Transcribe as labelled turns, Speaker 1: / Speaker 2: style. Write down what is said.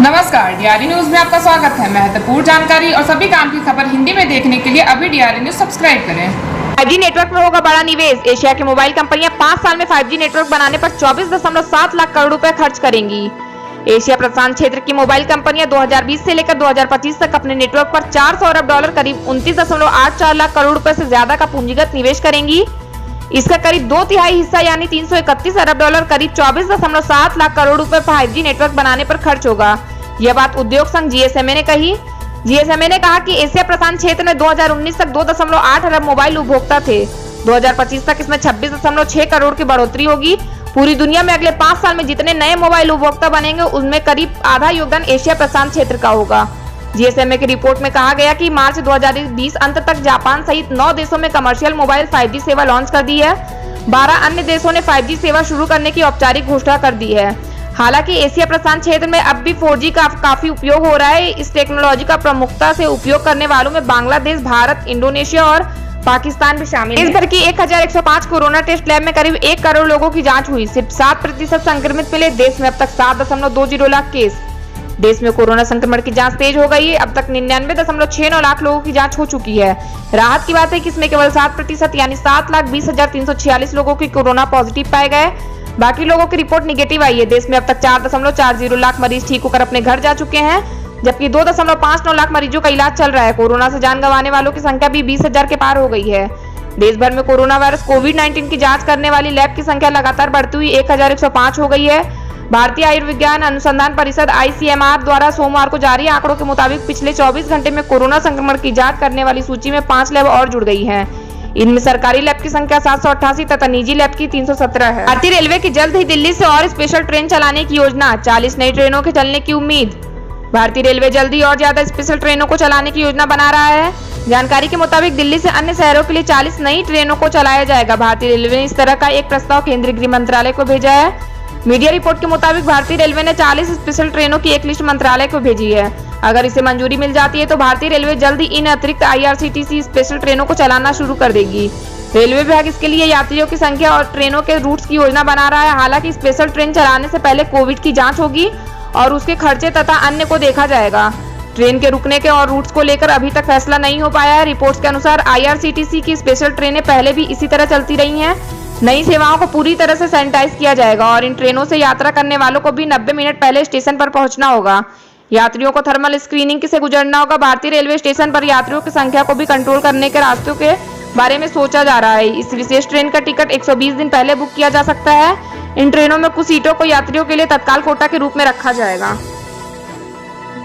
Speaker 1: नमस्कार, DRE news में आपका स्वागत है। महत्वपूर्ण जानकारी और सभी काम की खबर हिंदी में देखने के लिए अभी डीआरई न्यूज सब्सक्राइब करें।
Speaker 2: 5G नेटवर्क में होगा बड़ा निवेश। एशिया की मोबाइल कंपनियां 5 साल में 5G नेटवर्क बनाने पर 24.7 लाख करोड़ रुपए खर्च करेंगी। एशिया प्रशांत क्षेत्र की मोबाइल कंपनियां 2020 से लेकर 2025 तक अपने नेटवर्क पर $400 अरब करीब 29.84 लाख करोड़ रुपए से ज्यादा का पूंजीगत निवेश करेंगी। इसका करीब 2/3 हिस्सा यानी $331 अरब करीब 24.7 लाख करोड़ रुपए 5G नेटवर्क बनाने पर खर्च होगा। यह बात उद्योग संघ GSMA ने कही। GSMA ने कहा कि एशिया प्रशांत क्षेत्र में 2019 तक 2.8 अरब मोबाइल उपभोक्ता थे। 2025 तक इसमें 26.6 करोड़ की बढ़ोतरी होगी। पूरी दुनिया में अगले 5 साल में जितने नए मोबाइल उपभोक्ता बनेंगे उनमें करीब आधा योगदान एशिया प्रशांत क्षेत्र का होगा। GSMA की रिपोर्ट में कहा गया कि मार्च 2020 अंत तक जापान सहित 9 देशों में कमर्शियल मोबाइल 5G सेवा लॉन्च कर दी है। 12 अन्य देशों ने 5G सेवा शुरू करने की औपचारिक घोषणा कर दी है। हालांकि एशिया प्रशांत क्षेत्र में अब भी 4G का काफी उपयोग हो रहा है। इस टेक्नोलॉजी का प्रमुखता से उपयोग करने वालों में बांग्लादेश, भारत, इंडोनेशिया और पाकिस्तान भी शामिल है। देश भर की 1105 कोरोना टेस्ट लैब में करीब 1 करोड़ लोगों की जांच हुई। सिर्फ 7% संक्रमित मिले। देश में अब तक 7.20 लाख केस। देश में कोरोना संक्रमण की जांच तेज हो गई है। अब तक 99.69 लाख लोगों की जांच हो चुकी है। राहत की बात है कि इसमें केवल 7% यानी 7,20,346 लोगों की कोरोना पॉजिटिव पाए गए। बाकी लोगों की रिपोर्ट निगेटिव आई है। देश में अब तक 4.40 लाख मरीज ठीक होकर अपने घर जा चुके हैं, जबकि 2.59 लाख मरीजों का इलाज चल रहा है। कोरोना से जान गंवाने वालों की संख्या भी 20,000 के पार हो गई है। देश भर में कोरोना वायरस कोविड-19 की जांच करने वाली लैब की संख्या लगातार बढ़ती हुई 1,105 हो गई है। भारतीय आयुर्विज्ञान अनुसंधान परिषद ICMR द्वारा सोमवार को जारी आंकड़ों के मुताबिक पिछले 24 घंटे में कोरोना संक्रमण की जांच करने वाली सूची में 5 लैब और जुड़ गई हैं। इनमें सरकारी लैब की संख्या 788 तथा निजी लैब की 317 है। भारतीय रेलवे की जल्द ही दिल्ली से और स्पेशल ट्रेन चलाने की योजना। 40 नई ट्रेनों के चलने की उम्मीद। भारतीय रेलवे जल्द ही और ज्यादा स्पेशल ट्रेनों को चलाने की योजना बना रहा है। जानकारी के मुताबिक दिल्ली से अन्य शहरों के लिए 40 नई ट्रेनों को चलाया जाएगा। भारतीय रेलवे ने इस तरह का एक प्रस्ताव केंद्रीय गृह मंत्रालय को भेजा है। मीडिया रिपोर्ट के मुताबिक भारतीय रेलवे ने 40 स्पेशल ट्रेनों की एक लिस्ट मंत्रालय को भेजी है। अगर इसे मंजूरी मिल जाती है तो भारतीय रेलवे जल्द ही इन अतिरिक्त IRCTC स्पेशल ट्रेनों को चलाना शुरू कर देगी। रेलवे विभाग इसके लिए यात्रियों की संख्या और ट्रेनों के रूट्स की योजना बना रहा है। हालांकि स्पेशल ट्रेन चलाने से पहले कोविड की जांच होगी और उसके खर्चे तथा अन्य को देखा जाएगा। ट्रेन के रुकने के और रूट्स को लेकर अभी तक फैसला नहीं हो पाया है। रिपोर्ट्स के अनुसार IRCTC की स्पेशल ट्रेनें पहले भी इसी तरह चलती रही हैं। नई सेवाओं को पूरी तरह से सैनिटाइज किया जाएगा और इन ट्रेनों से यात्रा करने वालों को भी 90 मिनट पहले स्टेशन पर पहुंचना होगा। यात्रियों को थर्मल स्क्रीनिंग से गुजरना होगा। भारतीय रेलवे स्टेशन पर यात्रियों की संख्या को भी कंट्रोल करने के रास्तों के बारे में सोचा जा रहा है। इस विशेष ट्रेन का टिकट 120 दिन पहले बुक किया जा सकता है। इन ट्रेनों में कुछ सीटों को यात्रियों के लिए तत्काल कोटा के रूप में रखा जाएगा।